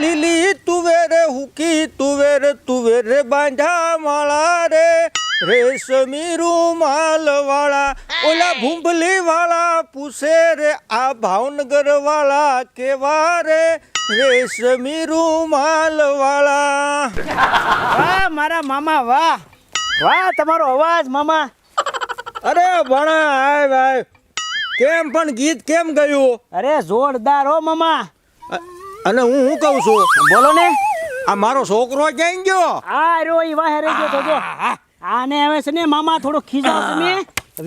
લીલી તુવેર હુકી તુવેર બાંધા માળા રે રેશમી રૂમાલ વાળા ઓલા ભૂંભલી વાળા પૂછે રે આ ભાવનગર વાળા કેવા રે રેશમી રૂમાલ વાળા. વાહ મારા મામા વાહ વાહ, તમારો અવાજ મામા. અરે ભણા આય ભાઈ, કેમ પણ ગીત કેમ ગયું? અરે જોરદાર હો મામા. અને હું કહું છું, બોલો ને. આ મારો છોકરો ક્યાં ગયો? આ રો ઈ વાહે રહી ગયો તો જો. આને હવે છે ને મામા થોડો ખીજાવ તમે.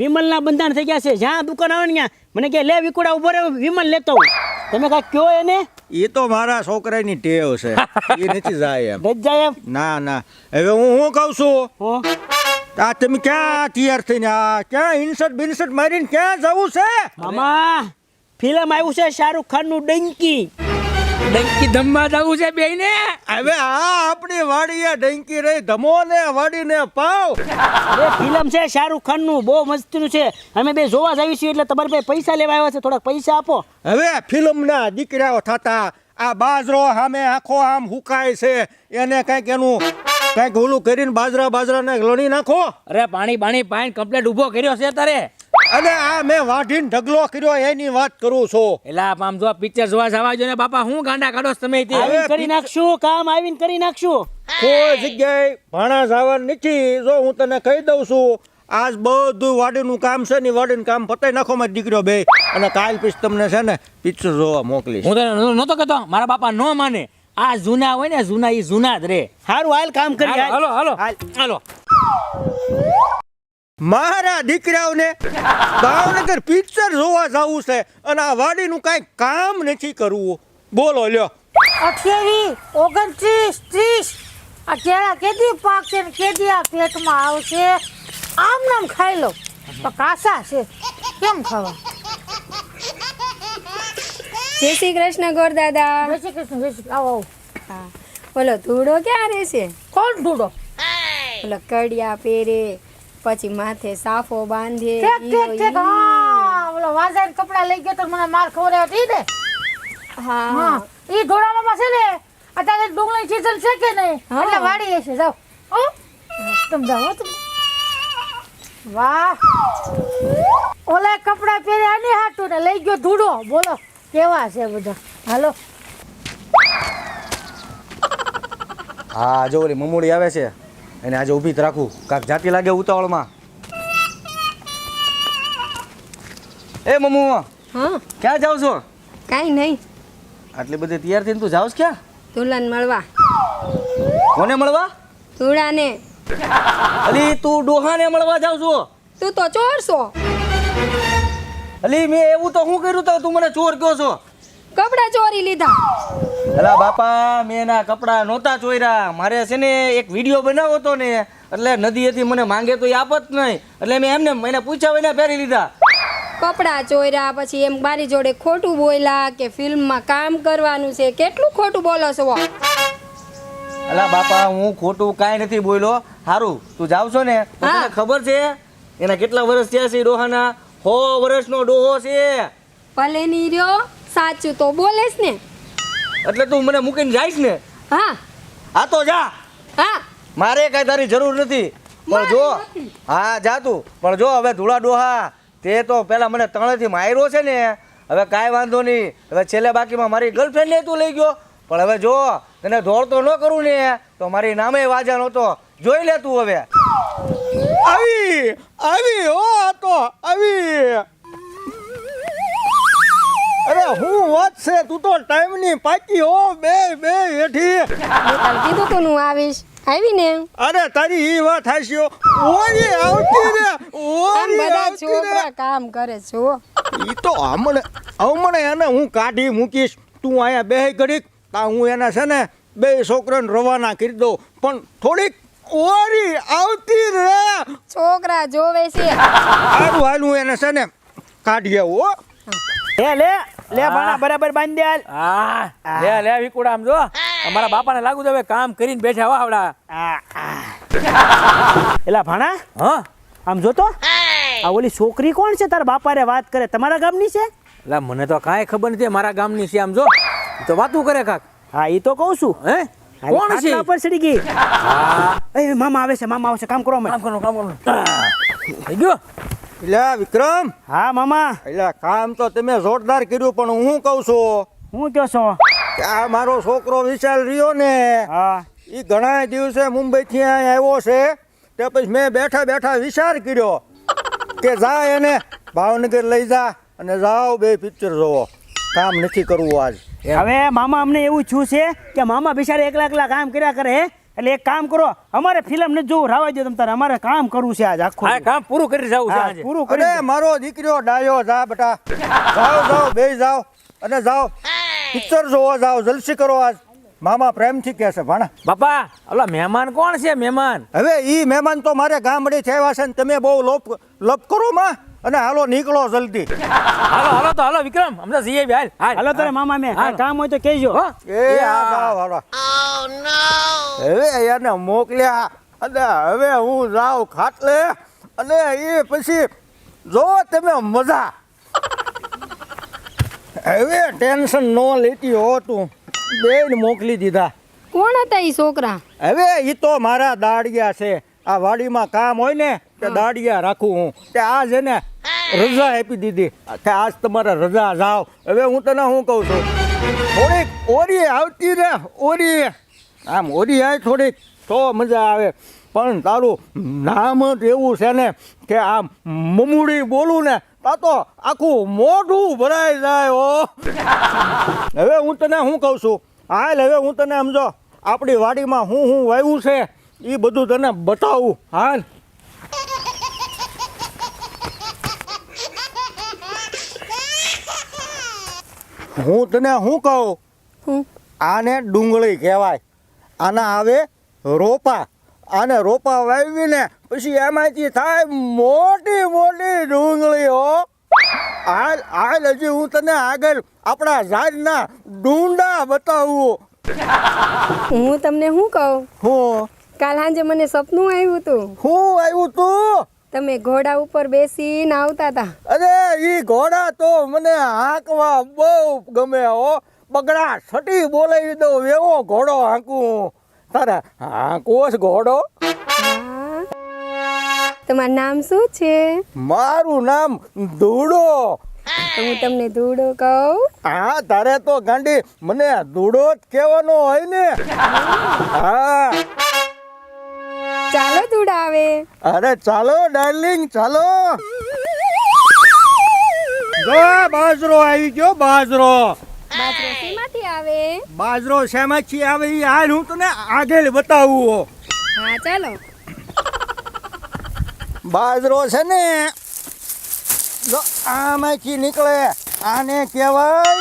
વિમલના બંધાણ થઈ ગયા છે, જ્યાં દુકાન આવે ને ત્યાં મને કે લે વિકુડા ઉભો રહે, વિમલ લેતો હું. તમે કાંઈ કયો એને? એ તો મારા છોકરાની ટેવ છે, એ નથી જાય એમ. નથી જાય એમ? ના ના. હવે હું કહું છું, હો આ તમે ક્યાં તૈયાર થઈને ક્યાં ઇન્સર્ટ બિન્સર્ટ મારીને ક્યાં જવું છે? મામા ફિલ્મ આવ્યું છે શાહરુખ ખાન નું ડંકી. ડંકી ધમવા જવું છે બે ને. હવે આપણી વાડીએ ડંકી રહી ધમો ને વાડીને પાવ. અરે ફિલ્મ છે શાહરુખ ખાન નું, બહુ મસ્તીનું છે. અમે બે જોવા જઈએ છીએ એટલે તમારી પાસે પૈસા લેવા આવ્યા છે, થોડાક પૈસા આપો. હવે ફિલ્મના દીકરાઓ થતા આ બાજરો સામે આખો આમ હુકાય છે, એને કંઈક એનું કંઈક ઓલું કરીને બાજરાને લણી નાખો. અરે પાણી પાણી કમ્પ્લેટ ઊભો કર્યો છે તારે. અને આ મેં વાઢીને ઢગલો કર્યો એની વાત કરું છું. એલા આમ જો પિક્ચર જોવા જવા જો ને બાપા, હું ગાંડા કાઢો તમે તે. આવીને કરી નાખશું કામ, આવીને કરી નાખશું. કોઈ જગ્યાએ ભાણા જવાનું નથી. જો હું તને કહી દઉં છું, આજ બધું વાડીનું કામ છે ને વાડીનું કામ પતાઈ નાખો મારી દીકરીઓ બે, અને કાલ પછી તમને છે ને પિક્ચર જોવા મોકલીશ. હું તને નહોતો કહેતો, મારા બાપા ન માને. આ જૂના હોય ને જૂના, એ જૂના જ રે. સારું હાલ કામ કરી. હાલો હાલો હાલો. મારા દીકરાઓને ભાવનગર પિક્ચર જોવા જવું છે અને આ વાડીનું કાંઈ કામ નથી કરવું. બોલો લ્યો. 28, 29, 30 આ કેળા કેદી પાકશે ને કેદી આ પેટમાં આવશે? આમ નામ ખાઈ લો તો કાસા છે, કેમ ખાવા? જય શ્રી કૃષ્ણ ગોર દાદા. જય શ્રી કૃષ્ણ, જય શ્રી આવો આવો. હા બોલો ધૂળો ક્યાં રહેશે? કોણ ઢૂંઢો? બોલો કડિયા પહેરે, પછી માથે સાફો બાંધે. ઠેક હા, ઓલો વાજાઈને કપડા લઈ ગયો તો મને માર ખવડાવ્યો ઈ ને. હા હા ઈ ઢોળામાં છે ને અત્યારે ડુંગળી સીઝન છે કે નહીં, એટલે વાડી હશે. જાઓ હો, તમે જાઓ તમે. વાહ, ઓલા કપડા પહેર્યા ને હાટું ને લઈ ગયો ધૂળો. બોલો કેવા છે બધા. હાલો. હા જો ઓલી મમૂડી આવે છે એને આજે ઊભી જ રાખું, કાંક જાતી લાગે ઉતાવળમાં. એ મમુ, હા ક્યાં જાવ છો? કાંઈ નહીં, આટલી બધી તૈયાર થઈને તું જાવસ ક્યાં? ધૂલાને મળવા. કોને મળવા? ધૂળાને. અલી તું ડોહાને મળવા જાવ છો? તું તો ચોર છો. અલી મેં એવું તો શું કર્યું તો તું મને ચોર કહો છો? કપડા ચોરી લીધા. અલા બાપા, મેં એના કપડા નહોતા ચોર્યા. મારે છે ને એક વિડીયો બનાવ્યો હતો ને, એટલે નદી હતી મને માંગે તો એ આપત નહીં, એટલે મેં એમને મને પૂછ્યા વિના પહેરી લીધા. કપડા ચોર્યા, પછી એમ મારી જોડે ખોટું બોલ્યા કે ફિલ્મમાં કામ કરવાનું છે. કેટલું ખોટું બોલો છો? અલા બાપા, હું ખોટું કાંઈ નથી બોલ્યો. સારું તું જાવ છો ને, તો તને ખબર છે એના કેટલા વર્ષ થયા છે? ડોહાના 100 વર્ષનો ડોહો છે. ભલે ની રહ્યો, સાચું તો બોલેસ ને. એટલે તું મને મૂકીને જઈશ ને? હા હા તો જા, હા મારે કાંઈ તારી જરૂર નથી. પણ જો હા જા તું, પણ જો હવે ધૂળા ડોહા તે તો પેલા મને તણેથી માર્યો છે ને, હવે કાંઈ વાંધો નહીં. હવે છેલ્લે બાકીમાં મારી ગર્લફ્રેન્ડને તું લઈ ગયો, પણ હવે જો તને દોડતો ન કરું ને તો મારી નામે વાજા નહોતો. જોઈ લે તું હવે. આવી હો, આ તો આવી. અરે હું વાત છે, તું તો ટાઈમની પાકી હો. બે હેઠી. મેં કાલ કીધું તું હું આવીશ, આવી ને. અરે તારી ઈ વાત હાસ્યો. ઓરી આવતી રે, આમ ઓરી બધા આવતી રે. છોકરા કામ કરે છો. ઈ તો હમણે એને હું કાઢી મૂકીશ. તું અહીંયા બે ઘડીક તા હું એને છે ને બે છોકરાને રવાના કરી દઉં, પણ થોડીક ઓરી આવતી રે. છોકરા જોવે છે. સારું હાલ હું એને છે ને કાઢી આવું. લે ભાણા બરાબર બાંધી દે હાલ. હા લે વિકુડા આમ જો, અમારા બાપાને લાગુ તો હવે કામ કરીને બેઠા વાવડા. એલા ભાણા, હા આમ જોતો આ ઓલી છોકરી કોણ છે? તારા બાપા રે વાત કરે, તમારા ગામની છે? એટલે મને તો કાંઈ ખબર નથી મારા ગામની છે. આમ જો તો વાતું કરે કાક. હા એ તો કહું છું. હે હારી કોણ છે ખાટલા ઉપર ચડી ગઈ. એ મામા આવે છે કામ કરો અમે. કામ કરો થઈ ગયો. એટલે વિક્રમ, હા મામા એટલે કામ તો તમે જોરદાર કર્યું, પણ હું કહું છું હું કહો છો? કે આ મારો છોકરો વિશાલ રહ્યો ને, હા એ ઘણા દિવસે મુંબઈથી અહીં આવ્યો છે. તે પછી મેં બેઠા બેઠા વિચાર કર્યો કે જા એને ભાવનગર લઈ જા અને જાઓ બે પિક્ચર જોવો. કામ નથી કરવું આજ. હવે મામા અમને એવું થયું છે કે મામા બિચારા એકલા કામ કર્યા કરે હે. એટલે એક કામ કરો, અમારે ફિલ્મ નથી જોવું, રાવા દો તમ તારે, અમારે કામ કરવું છે આજ આખું. આ કામ પૂરું કરી જાવું છે હા, આજે. પૂરું કરી અરે મારો દીકરો ડાયો, જા બેટા, જાઓ બે જાઓ અને જાઓ પિક્ચર જોવો, જાઓ જલસી કરો આજ. મામા પ્રેમથી કહે છે ભાણા. બાપા ઓલા મહેમાન કોણ છે મહેમાન? હવે ઈ મહેમાન તો મારે ગામડેથી આવ્યા છે ને તમે બહુ લપ કરો માં, અને હાલો નીકળો જલ્દી. હાલો તો હાલો વિક્રમ અમને જઈએ હાલ હાલો તારે મામા મેં હાલો. કામ હોય તો કહેજો. હો? એ આ જાઓ હાલો. હવે એને મોકલ્યા અને હવે હું જાઉં ખાટલે, અને એ પછી જો તમે મજા. હવે ટેન્શન ન લેતી હો તું, બેન મોકલી દીધા. કોણ હતા એ છોકરા? હવે એ તો મારા દાડિયા છે. આ વાડીમાં કામ હોય ને તે દાડિયા રાખું હું. તે આજ એને રજા આપી દીધી કે આજ તમારે રજા, જાઓ. હવે હું તને શું કહું છું, થોડીક ઓરી આવતી ને, ઓરી આમ ઓરી આવે થોડીક તો મજા આવે. પણ તારું નામ જ એવું છે ને કે આમ મમુડી બોલું ને તા તો આખું મોઢું ભરાઈ જાય હો. હવે હું તને શું કહું છું, હાલ હવે હું તને સમજો આપણી વાડીમાં હું વાવ્યું છે એ બધું તને બતાવું. હાલ હું તને શું કહું, હું આને ડુંગળી કહેવાય. આના આવે રોપા. આને રોપા વાવીને પછી એમાંથી થાય મોટી મોટી ડુંગળીઓ. હાલ હાલ હજી હું તને આગળ આપણા ઝાડના ડુંડા બતાવું. હું તમને શું કહું, હું કાલ સાંજે મને સપનું આવ્યું હતું. હું આવ્યું તું? તમે ઘોડા ઉપર બેસીને આવતા હતા. અરે ઈ ઘોડા તો મને હાંકવા બહુ ગમે હો. બગડા છટી બોલાવી દઉં એવો ઘોડો હાંકું. તારે હાંકવો છે ઘોડો? હા. તમારું નામ શું છે? મારું નામ ધૂડો. તો હું તમને ધૂળો કહું. હા તારે તો ગાંડી મને ધૂડો જ કહેવાનો હોય ને. હા ચાલો ધૂળા આવે. અરે ચાલો ડાર્લિંગ ચાલો. જો બાજરો આવી ગયો, બાજરો. બાજરો શેમાંથી આવે? બાજરો શેમાંથી આવે ઈ હાલ હું તને આગળ બતાવું. હા ચાલો. બાજરો છે ને જો આમાંથી નીકળે, આને કહેવાય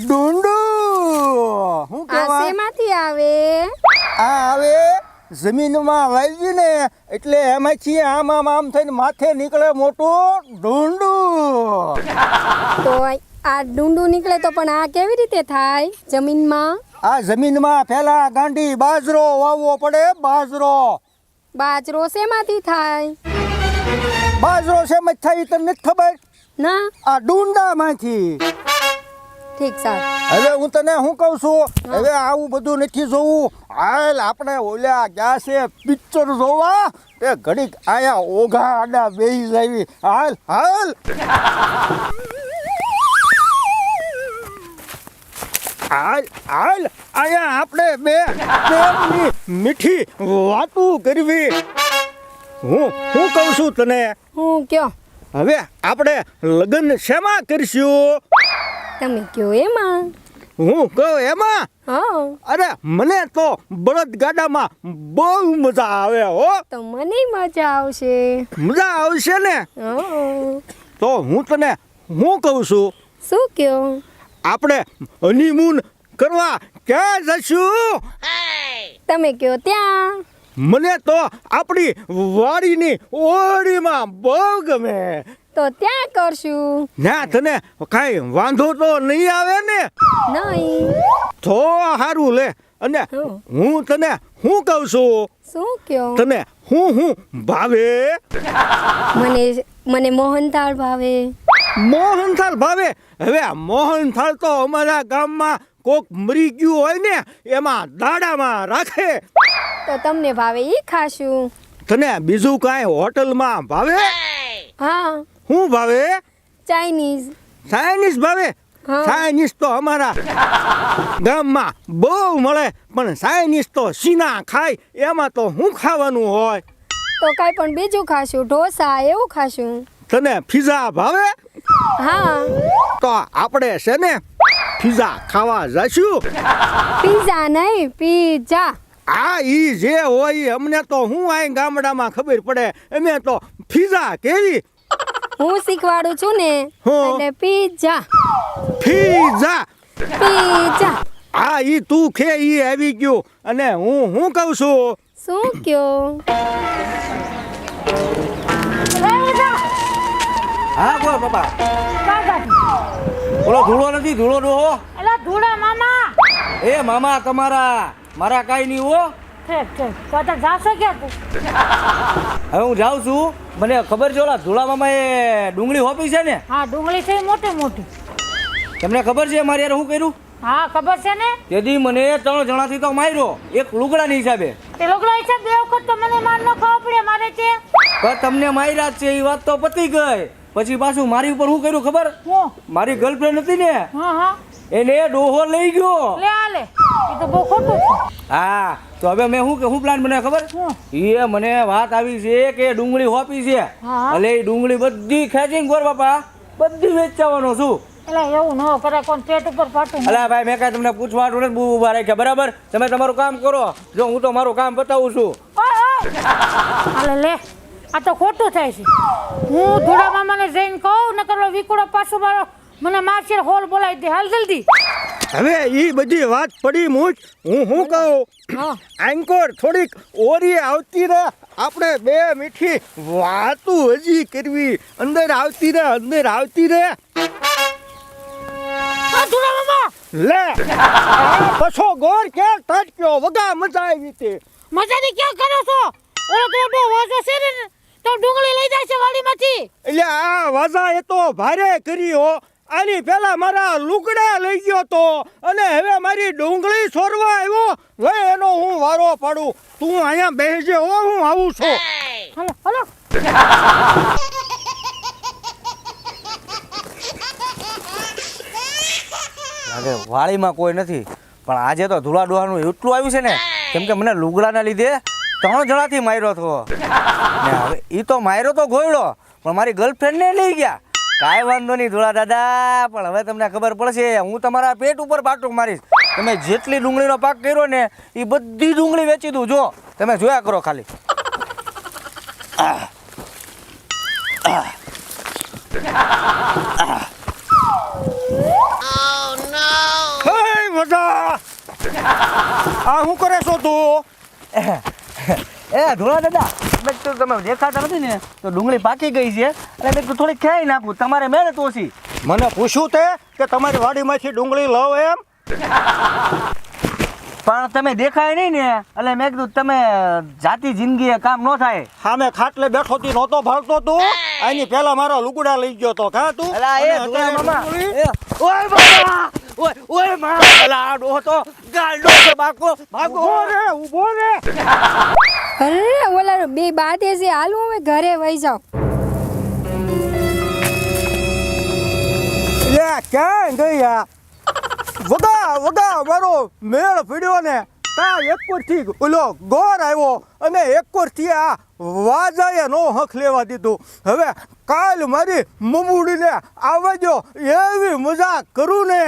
ડુંડું. શું આ કહેવાય? શેમાંથી આવે? આ આવે જમીનમાં વાવી ને એટલે એમાંથી આમ થઈને માથે નીકળે મોટું ડુંડું. તો આ ડુંડું નીકળે તો પણ આ કેવી રીતે થાય જમીનમાં? આ જમીનમાં પેલા ગાંડી બાજરો વાવવો પડે. બાજરો બાજરો શેમાંથી થાય? બાજરો શેમાં થાય ઈ તને નથી ખબર? ના. આ ડુંડામાંથી. ઠીક સાહેબ. હવે હું તને શું કહું છું, હવે આવું બધું નથી જોવું. હાલ આપણે ઓલ્યા ગયા છે પિક્ચર જોવા, તે ઘડીક આયા ઓઘા આડા બેહી જાવી. હાલ હાલ હાલ હાલ આયા આપણે બે પ્રેમની મીઠી વાતું કરવી. હું કહું છું તને, હું કયો? હવે આપણે લગ્ન શેમાં કરશું? તમે કયો એમાં. હું કહું એમાં? હા. અરે મને તો બળદ ગાડામાં બહુ મજા આવે હો. તો મને મજા આવશે. મજા આવશે ને? હા. તો હું તને હું કહું છું, શું કયો? આપણે હનીમૂન કરવા ક્યાં જશું? તમે કયો ત્યાં. મને તો આપણી વાડીની ઓળીમાં બહુ ગમે. તો ત્યાં કરશું. ના તને કાંઈ વાંધો તો નહીં આવે ને? નહીં. તો સારું લે. અને હમ. હું તને શું કહું છું, શું કયો? તને હું ભાવે? મને મોહનથાળ ભાવે. મોહનથાળ ભાવે? હવે આ મોહનથાળ તો અમારા ગામમાં કોક મરી ગયું હોય ને એમાં દાડામાં રાખે. તો તમને ભાવે ઈ ખાશું. તને બીજું કાંઈ હોટલમાં ભાવે? હા, શું ભાવે? ચાઇનીઝ. ચાઇનીઝ ભાવે? હા. ચાઇનીઝ તો અમારા ગામમાં બહુ મળે, પણ ચાઇનીઝ તો સીના ખાય, એમાં તો શું ખાવાનું હોય? તો કાંઈ પણ બીજું ખાશું, ઢોસા એવું ખાશું. તને પીઝા ભાવે? હા, તો આપણે છે ને પીઝા ખાવા જઈશું. પીઝા નહીં, પીઝા. આ ઈ જે હોય ઈ અમને તો હું આ ગામડામાં ખબર પડે, અમે તો પીઝા કેવી હું શીખવાડું છું ને, હો. એટલે પીઝા. પીઝા. પીઝા. આ ઈ તું ખે ઈ આવી ગયું, અને હું કહું છું. શું કયો? હા બોલ બાપા. કાકા બોલો ધૂળો નથી, ધૂળો ડોહો. એલા ધૂળા મામા એ મામા તમારા, મારા કાંઈ નહીં હો. ઠીક ઠીક તો તો જાશો ક્યાં તું? હવે હું જાઉં છું. મને ખબર છે ઓલા ધૂળા મામા એ ડુંગળી હોપી છે ને, હા ડુંગળી છે મોટી મોટી. તમને ખબર છે મારે યાર શું કર્યું? હા ખબર છે ને. તેથી મને 3 જણાથી તો માર્યો, એક લુગડાની હિસાબે. તે લોકો છે બે વખત તો મને માર ન ખાવા પડે મારે છે. પણ તમને માર્યા જ છે એ વાત તો પતી ગઈ. પછી પાછું મારી ઉપર શું કર્યું ખબર? હું મારી ગર્લફ્રેન્ડ હતી ને, હા હા એને ડોહો લઈ ગયો. લે આ લે એ તો બહુ ખોટું છે. હા તો હવે મેં શું પ્લાન બનાવ્યો ખબર? હું? એ મને વાત આવી છે કે ડુંગળી હોપી છે, હા. એટલે એ ડુંગળી બધી ખેંચીને ગોર બાપા બધી વેચવાનો છું. એટલે એવું ન કરે કોણ પેટ ઉપર પાટું. અલા ભાઈ મેં કાંઈ તમને પૂછવા હાટું નથી ઊભા રાખ્યા, બરાબર? તમે તમારું કામ કરો, જો હું તો મારું કામ બતાવું છું. હાલે લે આ તો ખોટું થાય છે. હું ધોળા મામાને જઈને કહું ન કરો વિકુડો પાછો મારો મને મારશે હોલ બોલાવી દે હાલ જલ્દી. હવે ઈ બધી વાત પડી મૂજ, હું કહું. હા આંકોર થોડીક ઓરી આવતી રહે, આપણે બે મીઠી વાતું હજી કરવી. અંદર આવતી રહે, અંદર આવતી રહે. આ ધોળા મામા લે આ પછો ગોર ક્યાં ટટક્યો, વગા મજા આવી તે. મજાની ક્યાં કરો છો? ઓલો તો બહુ વાજો છે ને તો ડુંગળી લઈ જાય છે વાડીમાંથી. એટલે આ વાજા એ તો ભારે કરી હો. આની પેલા મારા લુગડા લઈ ગયો તો, અને હવે મારી ડુંગળી છોરવા આવ્યો. હવે એનો હું વારો પાડું. તું અહીંયા બેસજે હો, હું આવું છું. હાલો હાલો લાગે વાળીમાં કોઈ નથી, પણ આજે તો ધૂળા ડોહાનું એટલું આવ્યું છે ને, કેમ કે મને લુગડાના લીધે 3 જણાથી માર્યો હતો. ને હવે એ તો માર્યો તો ગોયડો, પણ મારી ગર્લફ્રેન્ડને લઈ ગયા. કાંઈ વાંધો નહીં ધૂળા દાદા, પણ હવે તમને ખબર પડશે, હું તમારા પેટ ઉપર પાટું મારીશ. તમે જેટલી ડુંગળીનો પાક કર્યો ને એ બધી ડુંગળી વેચી દઉં. જો તમે જોયા કરો ખાલી. હે મજા, આ શું કરે છો તું? એ ધોળા દાદા, મેં તો તમે દેખાતા નથી ને તો ડુંગળી પાકી ગઈ છે, એટલે મેં થોડી ખાઈ નાખું, તમારે મહેનત ઓછી. મને પૂછ્યું તે કે તમારી વાડીમાંથી ડુંગળી લવ એમ? પણ તમે દેખાય નહીં ને, એટલે મેં કીધું તમે જાતિ જિંદગી કામ ન થાય. સામે ખાટલે બેઠો તી નહોતો ભાળતો તું? આની પેલા મારા લુગડા લઈ ગયો તો કા તું? અલા એ અને ધોળા અત્યારે મામા, ડુંગળી? એ, ઓય બાબા, ઓય મા, અલા આ ડોહો તો ગાંડો છે, ભાગો ભાગો. ઊભો રે, ઊભો રે. અરે ઓલા બે બાતે છે, હાલું હવે ઘરે વહી જાઓ. લે ક્યાં ગઈ આ? વગા મારો મેળ પડ્યો ને, તા એકોરથી ઓલો ગોર આવ્યો, અને એકોરથી આ વાજાએ નો હક લેવા દીધું. હવે કાલ મારી મમુડીને આવજો, એવી મજા કરું ને.